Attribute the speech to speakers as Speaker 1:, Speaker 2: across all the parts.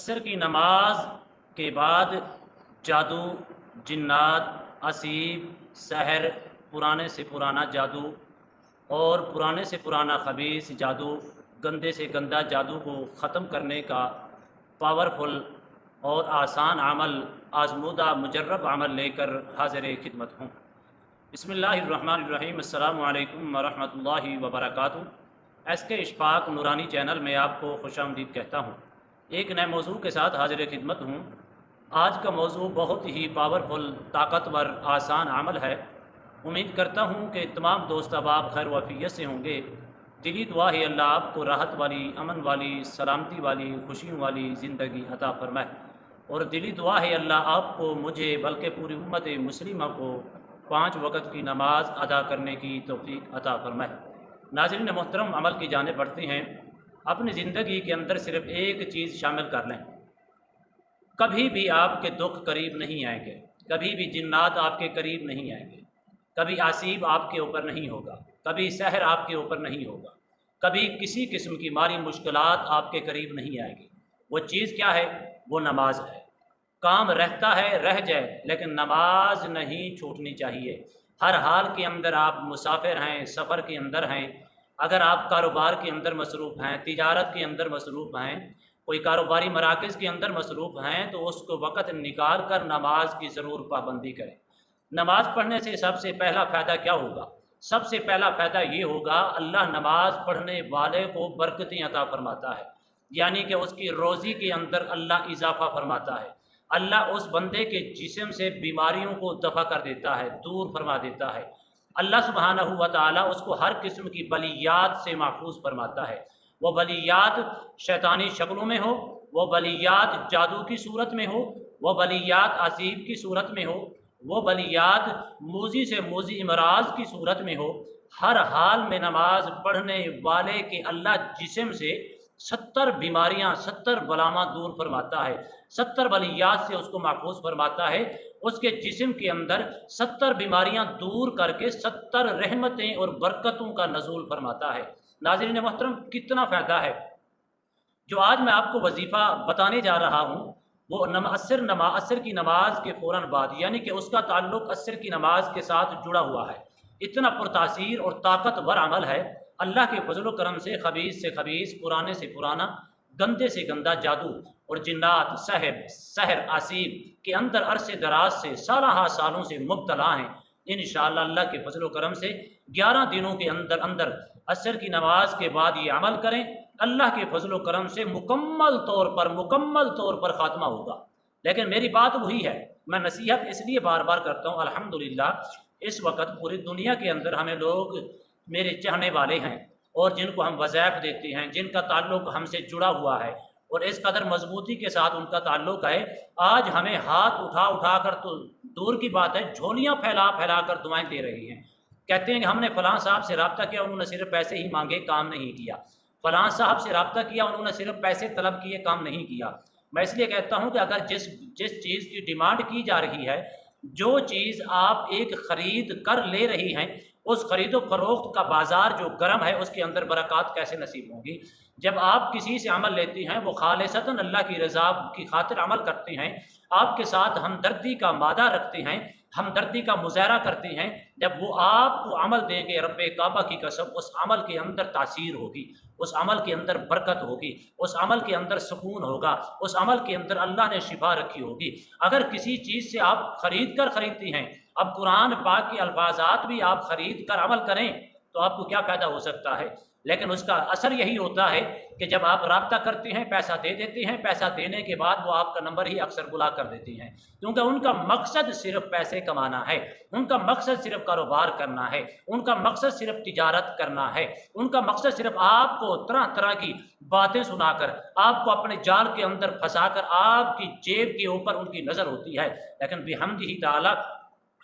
Speaker 1: عصر کی نماز کے بعد جادو، جنات، اسیب، سحر، پرانے سے پرانا جادو اور پرانے سے پرانا خبیث جادو، گندے سے گندا جادو کو ختم کرنے کا پاورفل اور آسان عمل، آزمودہ مجرب عمل لے کر حاضر خدمت ہوں۔ بسم اللہ الرحمن الرحیم۔ السلام علیکم ورحمۃ اللہ وبرکاتہ۔ ایس کے اشفاق نورانی چینل میں آپ کو خوش آمدید کہتا ہوں۔ ایک نئے موضوع کے ساتھ حاضر خدمت ہوں۔ آج کا موضوع بہت ہی پاورفل، طاقتور، آسان عمل ہے۔ امید کرتا ہوں کہ تمام دوست احباب خیر و عافیت سے ہوں گے۔ دلی دعا ہے اللہ آپ کو راحت والی، امن والی، سلامتی والی، خوشیوں والی زندگی عطا فرمائے، اور دلی دعا ہے اللہ آپ کو، مجھے، بلکہ پوری امت مسلمہ کو 5 وقت کی نماز ادا کرنے کی توفیق عطا فرمائے۔ ناظرین محترم، عمل کی جانب بڑھتے ہیں۔ اپنی زندگی کے اندر صرف ایک چیز شامل کر لیں، کبھی بھی آپ کے دکھ قریب نہیں آئیں گے، کبھی بھی جنات آپ کے قریب نہیں آئیں گے، کبھی آسیب آپ کے اوپر نہیں ہوگا، کبھی سحر آپ کے اوپر نہیں ہوگا، کبھی کسی قسم کی مالی مشکلات آپ کے قریب نہیں آئے گی۔ وہ چیز کیا ہے؟ وہ نماز ہے۔ کام رہتا ہے رہ جائے، لیکن نماز نہیں چھوٹنی چاہیے۔ ہر حال کے اندر آپ مسافر ہیں، سفر کے اندر ہیں، اگر آپ کاروبار کے اندر مصروف ہیں، تجارت کے اندر مصروف ہیں، کوئی کاروباری مراکز کے اندر مصروف ہیں، تو اس کو وقت نکال کر نماز کی ضرور پابندی کریں۔ نماز پڑھنے سے سب سے پہلا فائدہ کیا ہوگا؟ سب سے پہلا فائدہ یہ ہوگا، اللہ نماز پڑھنے والے کو برکتیں عطا فرماتا ہے، یعنی کہ اس کی روزی کے اندر اللہ اضافہ فرماتا ہے۔ اللہ اس بندے کے جسم سے بیماریوں کو دفع کر دیتا ہے، دور فرما دیتا ہے۔ اللہ سبحانہ و تعالیٰ اس کو ہر قسم کی بلیات سے محفوظ فرماتا ہے۔ وہ بلیات شیطانی شکلوں میں ہو، وہ بلیات جادو کی صورت میں ہو، وہ بلیات عصیب کی صورت میں ہو، وہ بلیات موذی سے موذی امراض کی صورت میں ہو، ہر حال میں نماز پڑھنے والے کے اللہ جسم سے 70 بیماریاں، 70 بلامات دور فرماتا ہے، 70 بلیات سے اس کو محفوظ فرماتا ہے۔ اس کے جسم کے اندر 70 بیماریاں دور کر کے 70 رحمتیں اور برکتوں کا نزول فرماتا ہے۔ ناظرین محترم، کتنا فائدہ ہے! جو آج میں آپ کو وظیفہ بتانے جا رہا ہوں، وہ عصر کی نماز کے فوراً بعد، یعنی کہ اس کا تعلق عصر کی نماز کے ساتھ جڑا ہوا ہے۔ اتنا پرتاثیر اور طاقتور عمل ہے۔ اللہ کے فضل و کرم سے خبیث سے خبیث، پرانے سے پرانا، گندے سے گندا جادو اور جنات، سحر، عصیب کے اندر عرصے دراز سے، سالہ سالوں سے مبتلا ہیں۔ انشاءاللہ اللہ کے فضل و کرم سے 11 دنوں کے اندر عصر کی نماز کے بعد یہ عمل کریں، اللہ کے فضل و کرم سے مکمل طور پر خاتمہ ہوگا۔ لیکن میری بات وہی ہے، میں نصیحت اس لیے بار بار کرتا ہوں، الحمدللہ اس وقت پوری دنیا کے اندر ہمیں لوگ میرے چاہنے والے ہیں، اور جن کو ہم وظائف دیتے ہیں، جن کا تعلق ہم سے جڑا ہوا ہے، اور اس قدر مضبوطی کے ساتھ ان کا تعلق ہے، آج ہمیں ہاتھ اٹھا کر تو دور کی بات ہے، جھولیاں پھیلا کر دعائیں دے رہی ہیں۔ کہتے ہیں کہ ہم نے فلاں صاحب سے رابطہ کیا، انہوں نے صرف پیسے ہی مانگے، کام نہیں کیا۔ فلاں صاحب سے رابطہ کیا، انہوں نے صرف پیسے طلب کیے، کام نہیں کیا۔ میں اس لیے کہتا ہوں کہ اگر جس چیز کی ڈیمانڈ کی جا رہی ہے، جو چیز آپ ایک خرید کر لے رہی ہیں، اس خرید و فروخت کا بازار جو گرم ہے، اس کے اندر برکات کیسے نصیب ہوں گی؟ جب آپ کسی سے عمل لیتی ہیں، وہ خالصتاً اللہ کی رضا کی خاطر عمل کرتے ہیں، آپ کے ساتھ ہمدردی کا مادہ رکھتے ہیں، ہمدردی کا مظاہرہ کرتے ہیں، جب وہ آپ کو عمل دیں گے، رب کعبہ کی قسم، اس عمل کے اندر تاثیر ہوگی، اس عمل کے اندر برکت ہوگی، اس عمل کے اندر سکون ہوگا، اس عمل کے اندر اللہ نے شفا رکھی ہوگی۔ اگر کسی چیز سے آپ خریدتی ہیں، اب قرآن پاک کے الفاظات بھی آپ خرید کر عمل کریں تو آپ کو کیا فائدہ ہو سکتا ہے؟ لیکن اس کا اثر یہی ہوتا ہے کہ جب آپ رابطہ کرتے ہیں، پیسہ دے دیتے ہیں، پیسہ دینے کے بعد وہ آپ کا نمبر ہی اکثر بلا کر دیتی ہیں، کیونکہ ان کا مقصد صرف پیسے کمانا ہے، ان کا مقصد صرف کاروبار کرنا ہے، ان کا مقصد صرف تجارت کرنا ہے، ان کا مقصد صرف آپ کو طرح طرح کی باتیں سنا کر، آپ کو اپنے جال کے اندر پھنسا کر آپ کی جیب کے اوپر ان کی نظر ہوتی ہے۔ لیکن بحمدہ تعالیٰ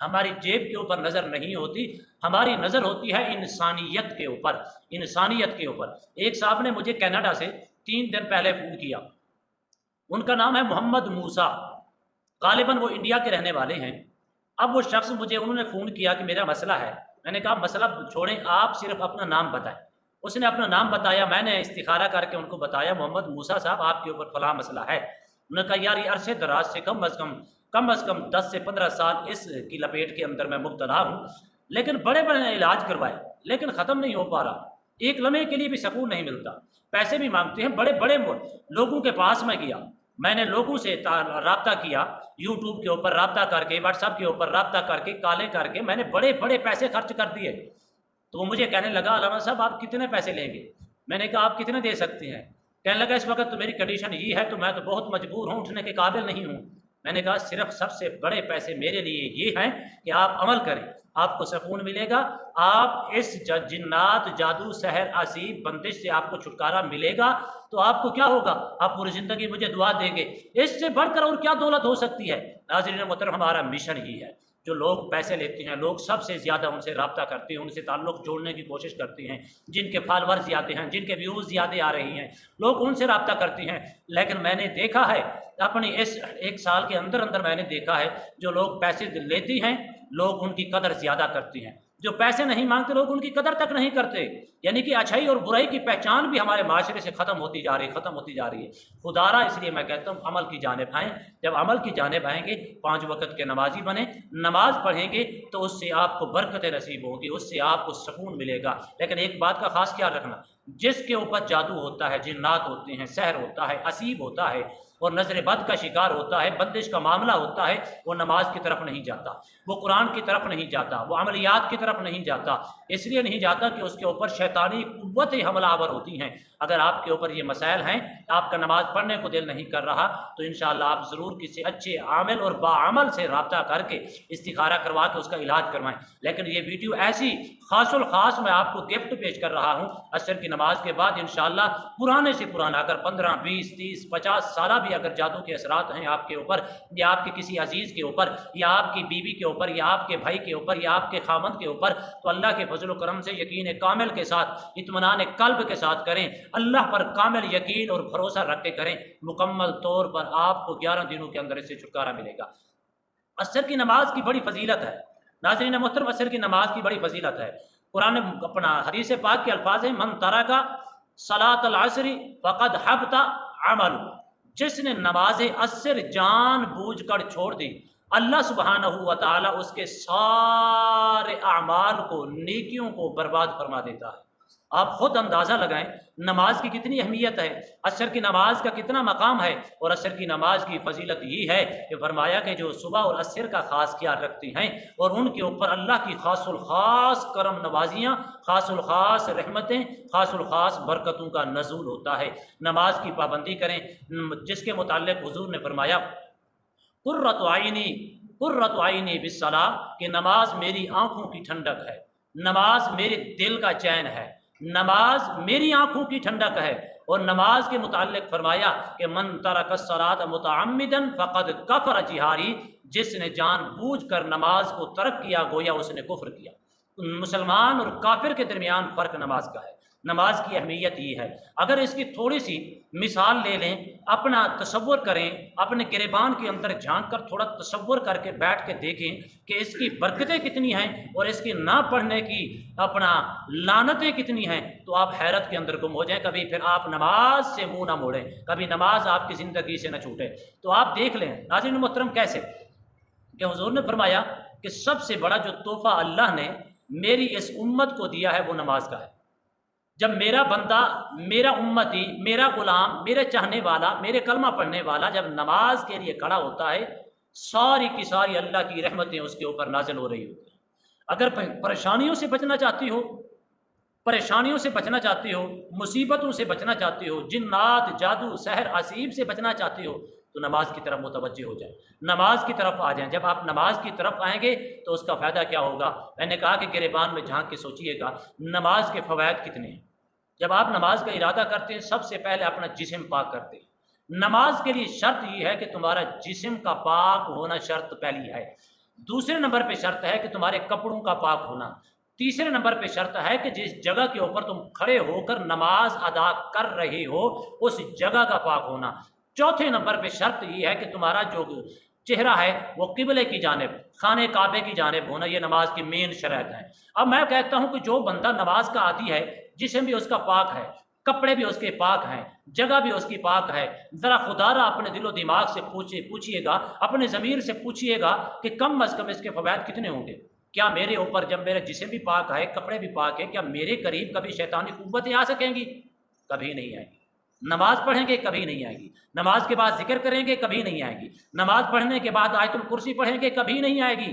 Speaker 1: ہماری جیب کے اوپر نظر نہیں ہوتی، ہماری نظر ہوتی ہے انسانیت کے اوپر، انسانیت کے اوپر۔ ایک صاحب نے مجھے کینیڈا سے 3 دن پہلے فون کیا، ان کا نام ہے محمد موسیٰ، غالباً وہ انڈیا کے رہنے والے ہیں۔ اب وہ شخص انہوں نے فون کیا کہ میرا مسئلہ ہے۔ میں نے کہا مسئلہ چھوڑیں، آپ صرف اپنا نام بتائیں۔ اس نے اپنا نام بتایا، میں نے استخارہ کر کے ان کو بتایا محمد موسیٰ صاحب آپ کے اوپر فلاں مسئلہ ہے۔ انہوں نے کہا یار یہ عرصے دراز سے کم از کم 10 سے 15 سال اس کی لپیٹ کے اندر میں مبتلا ہوں، لیکن بڑے بڑے علاج کروائے لیکن ختم نہیں ہو پا رہا، ایک لمحے کے لیے بھی سکون نہیں ملتا، پیسے بھی مانگتے ہیں، بڑے بڑے لوگوں کے پاس میں گیا، میں نے لوگوں سے رابطہ کیا، یوٹیوب کے اوپر رابطہ کر کے، واٹس ایپ کے اوپر رابطہ کر کے، کالیں کر کے میں نے بڑے بڑے پیسے خرچ کر دیے۔ تو وہ مجھے کہنے لگا علامہ صاحب آپ کتنے پیسے لیں گے؟ میں نے کہا آپ کتنے دے سکتے ہیں؟ کہنے لگا اس وقت تو میری کنڈیشن یہ ہے تو میں تو بہت مجبور ہوں، اٹھنے کے قابل نہیں ہوں۔ میں نے کہا صرف سب سے بڑے پیسے میرے لیے یہ ہیں کہ آپ عمل کریں، آپ کو سکون ملے گا، آپ اس جنات، جادو، سحر، عصیب، بندش سے آپ کو چھٹکارا ملے گا تو آپ کو کیا ہوگا؟ آپ پوری زندگی مجھے دعا دیں گے، اس سے بڑھ کر اور کیا دولت ہو سکتی ہے؟ ناظرین محترم، ہمارا مشن ہی ہے، جو لوگ پیسے لیتے ہیں، لوگ سب سے زیادہ ان سے رابطہ کرتے ہیں، ان سے تعلق جوڑنے کی کوشش کرتے ہیں، جن کے فالوور زیادہ ہیں، جن کے ویوز زیادہ آ رہی ہیں، لوگ ان سے رابطہ کرتے ہیں، لیکن میں نے دیکھا ہے اپنی اس ایک سال کے اندر میں نے دیکھا ہے جو لوگ پیسے لیتے ہیں لوگ ان کی قدر زیادہ کرتے ہیں، جو پیسے نہیں مانگتے لوگ ان کی قدر تک نہیں کرتے، یعنی کہ اچھائی اور برائی کی پہچان بھی ہمارے معاشرے سے ختم ہوتی جا رہی ہے۔ خدارا اس لیے میں کہتا ہوں عمل کی جانب آئیں، جب عمل کی جانب آئیں گے 5 وقت کے نمازی بنیں، نماز پڑھیں گے تو اس سے آپ کو برکت نصیب ہوگی، اس سے آپ کو سکون ملے گا، لیکن ایک بات کا خاص خیال رکھنا، جس کے اوپر جادو ہوتا ہے، جنات ہوتے ہیں، سحر ہوتا ہے، عصیب ہوتا ہے اور نظر بد کا شکار ہوتا ہے، بندش کا معاملہ ہوتا ہے، وہ نماز کی طرف نہیں جاتا، وہ قرآن کی طرف نہیں جاتا، وہ عملیات کی طرف نہیں جاتا، اس لیے نہیں جاتا کہ اس کے اوپر شیطانی قوتیں حملہ آور ہوتی ہیں۔ اگر آپ کے اوپر یہ مسائل ہیں، آپ کا نماز پڑھنے کو دل نہیں کر رہا تو انشاءاللہ آپ ضرور کسی اچھے عامل اور باعمل سے رابطہ کر کے استخارہ کروا کے اس کا علاج کروائیں۔ لیکن یہ ویڈیو ایسی خاص الخاص میں آپ کو گفٹ پیش کر رہا ہوں، عصر کی نماز کے بعد انشاءاللہ پرانے سے پرانا، اگر 15 20 30 50 سالہ بھی اگر جادو کے اثرات ہیں آپ کے اوپر یا آپ کے کسی عزیز کے اوپر یا آپ کی بیوی کے اوپر یا آپ کے بھائی کے اوپر یا آپ کے خامند کے اوپر، تو اللہ کے فضل و کرم سے یقین کامل کے ساتھ، اطمینان قلب کے ساتھ کریں، اللہ پر کامل یقین اور بھروسہ رکھ کے کریں، مکمل طور پر آپ کو 11 دنوں کے اندر اس سے چھٹکارا ملے گا۔ عصر کی نماز کی بڑی فضیلت ہے، ناظرین محترم، عصر کی نماز کی بڑی فضیلت ہے۔ قرآن اپنا حدیث پاک کے الفاظ ہیں، من ترک صلاۃ العصر فقد حبط عمل، جس نے نماز عصر جان بوجھ کر چھوڑ دی، اللہ سبحانہ و تعالی اس کے سارے اعمال کو، نیکیوں کو برباد فرما دیتا ہے۔ آپ خود اندازہ لگائیں نماز کی کتنی اہمیت ہے، عصر کی نماز کا کتنا مقام ہے، اور عصر کی نماز کی فضیلت یہ ہے کہ فرمایا کہ جو صبح اور عصر کا خاص خیال رکھتے ہیں اور ان کے اوپر اللہ کی خاص الخاص کرم نوازیاں، خاص الخاص رحمتیں، خاص الخاص برکتوں کا نزول ہوتا ہے۔ نماز کی پابندی کریں، جس کے متعلق حضور نے فرمایا قرۃ عینی بالصلاۃ، کہ نماز میری آنکھوں کی ٹھنڈک ہے، نماز میرے دل کا چین ہے، نماز میری آنکھوں کی ٹھنڈک ہے۔ اور نماز کے متعلق فرمایا کہ من ترک الصلاۃ متعمدا فقد کفر جہاری، جس نے جان بوجھ کر نماز کو ترک کیا گویا اس نے کفر کیا۔ مسلمان اور کافر کے درمیان فرق نماز کا ہے۔ نماز کی اہمیت یہ ہے، اگر اس کی تھوڑی سی مثال لے لیں، اپنا تصور کریں، اپنے گریبان کے اندر جھانک کر تھوڑا تصور کر کے بیٹھ کے دیکھیں کہ اس کی برکتیں کتنی ہیں اور اس کی نہ پڑھنے کی اپنا لعنتیں کتنی ہیں، تو آپ حیرت کے اندر گم ہو جائیں، کبھی پھر آپ نماز سے منہ نہ موڑیں، کبھی نماز آپ کی زندگی سے نہ چھوٹے۔ تو آپ دیکھ لیں ناظرین محترم کیسے کہ حضور نے فرمایا کہ سب سے بڑا جو تحفہ اللہ نے میری اس امت کو دیا ہے وہ نماز کا ہے۔ جب میرا بندہ، میرا امتی، میرا غلام، میرے چاہنے والا، میرے کلمہ پڑھنے والا جب نماز کے لیے کھڑا ہوتا ہے، ساری کی ساری اللہ کی رحمتیں اس کے اوپر نازل ہو رہی ہوتی ہیں۔ اگر پریشانیوں سے بچنا چاہتی ہو، پریشانیوں سے بچنا چاہتی ہو، مصیبتوں سے بچنا چاہتی ہو، جنات، جادو، سحر، عصیب سے بچنا چاہتی ہو، تو نماز کی طرف متوجہ ہو جائیں، نماز کی طرف آ جائیں۔ جب آپ نماز کی طرف آئیں گے تو اس کا فائدہ کیا ہوگا؟ میں نے کہا کہ گریبان میں جھانک کے سوچئے گا نماز کے فوائد کتنے ہیں۔ جب آپ نماز کا ارادہ کرتے ہیں سب سے پہلے اپنا جسم پاک کرتے ہیں۔ نماز کے لیے شرط یہ ہے کہ تمہارا جسم کا پاک ہونا شرط پہلی ہے، دوسرے نمبر پہ شرط ہے کہ تمہارے کپڑوں کا پاک ہونا، تیسرے نمبر پہ شرط ہے کہ جس جگہ کے اوپر تم کھڑے ہو کر نماز ادا کر رہے ہو اس جگہ کا پاک ہونا، چوتھے نمبر پہ شرط یہ ہے کہ تمہارا جو چہرہ ہے وہ قبلے کی جانب، خانہ کعبے کی جانب ہونا۔ یہ نماز کی مین شرائط ہیں۔ اب میں کہتا ہوں کہ جو بندہ نماز کا عادی ہے، جسم بھی اس کا پاک ہے، کپڑے بھی اس کے پاک ہیں، جگہ بھی اس کی پاک ہے۔ ذرا خدارا اپنے دل و دماغ سے پوچھیے گا، اپنے ضمیر سے پوچھیے گا کہ کم از کم اس کے فوائد کتنے ہوں گے؟ کیا میرے اوپر جب میرا جسم بھی پاک ہے، کپڑے بھی پاک ہے، کیا میرے قریب کبھی شیطانی قوتیں آ سکیں گی؟ کبھی نہیں آئیں گی۔ نماز پڑھیں گے کبھی نہیں آئے گی، نماز کے بعد ذکر کریں گے کبھی نہیں آئے گی، نماز پڑھنے کے بعد آیت الکرسی پڑھیں گے کبھی نہیں آئے گی۔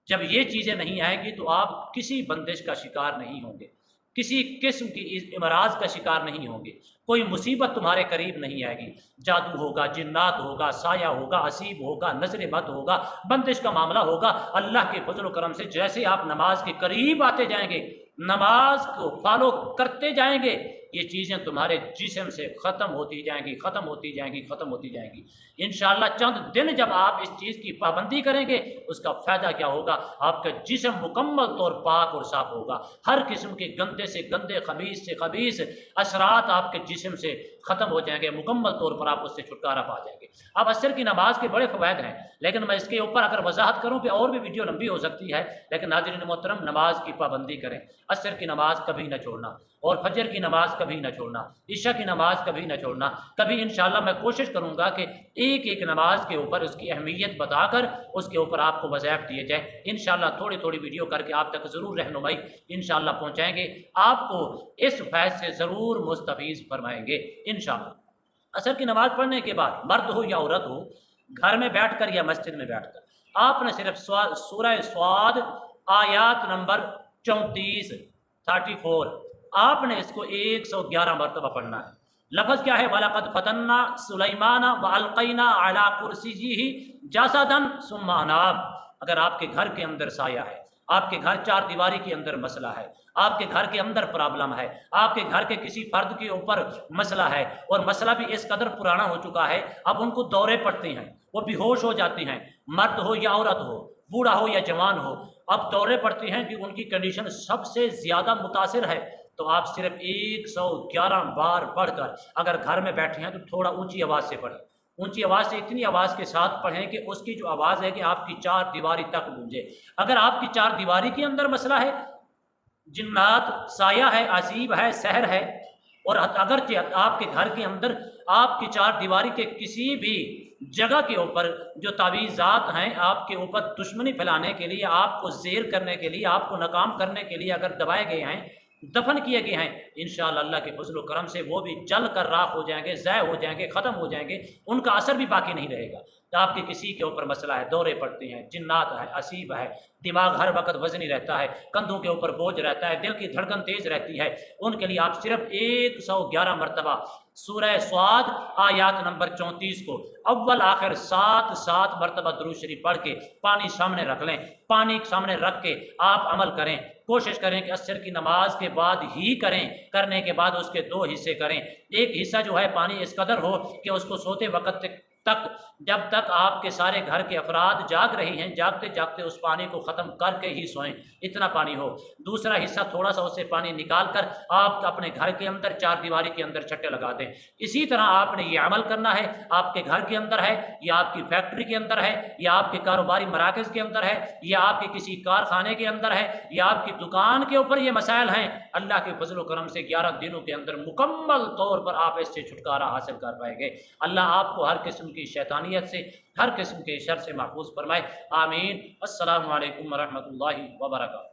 Speaker 1: جب یہ چیزیں نہیں آئیں گی تو آپ کسی بندش کا شکار نہیں ہوں گے، کسی قسم کی امراض کا شکار نہیں ہوں گے، کوئی مصیبت تمہارے قریب نہیں آئے گی۔ جادو ہوگا، جنات ہوگا، سایہ ہوگا، اسیب ہوگا، نظر بد ہوگا، بندش کا معاملہ ہوگا۔ اللہ کے فضل و کرم سے جیسے آپ نماز کے قریب آتے جائیں گے، نماز کو فالو کرتے جائیں گے، یہ چیزیں تمہارے جسم سے ختم ہوتی جائیں گی، ختم ہوتی جائیں گی، ختم ہوتی جائیں گی۔ انشاءاللہ چند دن جب آپ اس چیز کی پابندی کریں گے، اس کا فائدہ کیا ہوگا؟ آپ کا جسم مکمل طور پاک اور صاف ہوگا، ہر قسم کے گندے سے گندے، خبیث سے خبیث اثرات آپ کے جسم سے ختم ہو جائیں گے، مکمل طور پر آپ اس سے چھٹکارا پا جائیں گے۔ اب عصر کی نماز کے بڑے فوائد ہیں، لیکن میں اس کے اوپر اگر وضاحت کروں کہ اور بھی ویڈیو لمبی ہو سکتی ہے، لیکن ناظرین محترم نماز کی پابندی کریں، عصر کی نماز کبھی نہ چھوڑنا، اور فجر کی نماز کبھی نہ چھوڑنا، عشاء کی نماز کبھی نہ چھوڑنا۔ کبھی انشاءاللہ میں کوشش کروں گا کہ ایک ایک نماز کے اوپر اس کی اہمیت بتا کر اس کے اوپر آپ کو وظائف دیے جائیں۔ انشاءاللہ تھوڑی تھوڑی ویڈیو کر کے آپ تک ضرور رہنمائی انشاءاللہ پہنچائیں گے، آپ کو اس فیض سے ضرور مستفیض فرمائیں گے انشاءاللہ۔ عصر کی نماز پڑھنے کے بعد مرد ہو یا عورت ہو، گھر میں بیٹھ کر یا مسجد میں بیٹھ کر، آپ نے صرف سورہ صاد آیات نمبر 34 آپ نے اس کو 111 مرتبہ پڑھنا ہے۔ لفظ کیا ہے؟ وَلَقَدْ فَتَنَّا سُلَيْمَانَ وَأَلْقَيْنَا عَلَىٰ كُرْسِيِّهِ جَسَدًا ثُمَّ أَنَابَ۔ اگر آپ کے گھر کے اندر سایہ ہے، آپ کے گھر چار دیواری کے اندر مسئلہ ہے، آپ کے گھر کے اندر پرابلم ہے، آپ کے گھر کے کسی فرد کے اوپر مسئلہ ہے، اور مسئلہ بھی اس قدر پرانا ہو چکا ہے اب ان کو دورے پڑتے ہیں، وہ بے ہوش ہو جاتے ہیں، مرد ہو یا عورت ہو، بوڑھا ہو یا جوان ہو، اب دورے پڑتے ہیں کہ ان کی کنڈیشن سب سے زیادہ متاثر ہے، تو آپ صرف 111 بار پڑھ کر اگر گھر میں بیٹھے ہیں تو تھوڑا اونچی آواز سے پڑھیں، اونچی آواز سے اتنی آواز کے ساتھ پڑھیں کہ اس کی جو آواز ہے کہ آپ کی چار دیواری تک گونجے۔ اگر آپ کی چار دیواری کے اندر مسئلہ ہے، جنات، سایہ ہے، عصیب ہے، سحر ہے، اور اگرچہ آپ کے گھر کے اندر آپ کی چار دیواری کے کسی بھی جگہ کے اوپر جو تعویذات ہیں آپ کے اوپر دشمنی پھیلانے کے لیے، آپ کو زیر کرنے کے لیے، آپ کو ناکام کرنے کے لیے اگر دبائے گئے ہیں، دفن کیے گئے ہیں، انشاءاللہ اللہ کے فضل و کرم سے وہ بھی جل کر راکھ ہو جائیں گے، ضائع ہو جائیں گے، ختم ہو جائیں گے، ان کا اثر بھی باقی نہیں رہے گا۔ تو آپ کے کسی کے اوپر مسئلہ ہے، دورے پڑتے ہیں، جنات ہے، عصیب ہے، دماغ ہر وقت وزنی رہتا ہے، کندھوں کے اوپر بوجھ رہتا ہے، دل کی دھڑکن تیز رہتی ہے، ان کے لیے آپ صرف 111 مرتبہ سورہ صاد آیات نمبر 34 کو اول آخر 7 مرتبہ درود شریف پڑھ کے پانی سامنے رکھ لیں، پانی سامنے رکھ کے آپ عمل کریں، کوشش کریں کہ عصر کی نماز کے بعد ہی کریں، کرنے کے بعد اس کے 2 حصے کریں، ایک حصہ جو ہے پانی اس قدر ہو کہ اس کو سوتے وقت تک جب تک آپ کے سارے گھر کے افراد جاگ رہے ہیں، جاگتے جاگتے اس پانی کو ختم کر کے ہی سوئیں، اتنا پانی ہو۔ دوسرا حصہ تھوڑا سا اس سے پانی نکال کر آپ اپنے گھر کے اندر چار دیواری کے اندر چھٹے لگا دیں۔ اسی طرح آپ نے یہ عمل کرنا ہے، آپ کے گھر کے اندر ہے یا آپ کی فیکٹری کے اندر ہے یا آپ کے کاروباری مراکز کے اندر ہے یا آپ کے کسی کارخانے کے اندر ہے یا آپ کی دکان کے اوپر یہ مسائل ہیں، اللہ کے فضل و کرم سے 11 دنوں کے اندر مکمل طور پر آپ اس سے چھٹکارا حاصل کر پائیں گے۔ اللہ آپ کو ہر قسم کی شیطانیت سے، ہر قسم کے شر سے محفوظ فرمائے، آمین۔ السلام علیکم ورحمۃ اللہ وبرکاتہ۔